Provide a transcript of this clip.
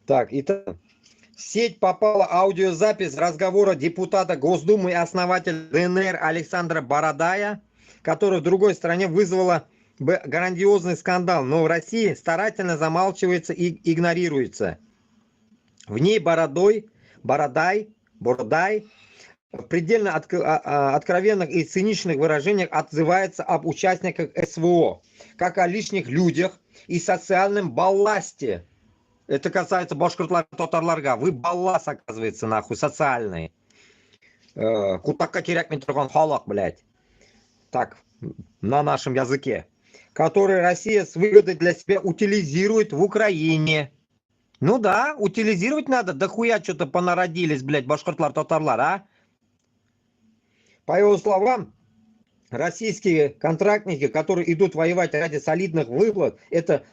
Так, итак, в сеть попала аудиозапись разговора депутата Госдумы и основателя ДНР Александра Бородая, который в другой стране вызвала грандиозный скандал, но в России старательно замалчивается и игнорируется. В ней Бородай в предельно откровенных и циничных выражениях отзывается об участниках СВО, как о лишних людях и социальном балласте. Это касается башкортлар, татарларга. Вы баллас, оказывается, нахуй, социальный. Кутакка терять метрогон халак, блядь. Так, на нашем языке. Который Россия с выгодой для себя утилизирует в Украине. Ну да, утилизировать надо. Да хуя что-то понародились, блядь, башкортлар, татарлар, а? По его словам, российские контрактники, которые идут воевать ради солидных выплат, это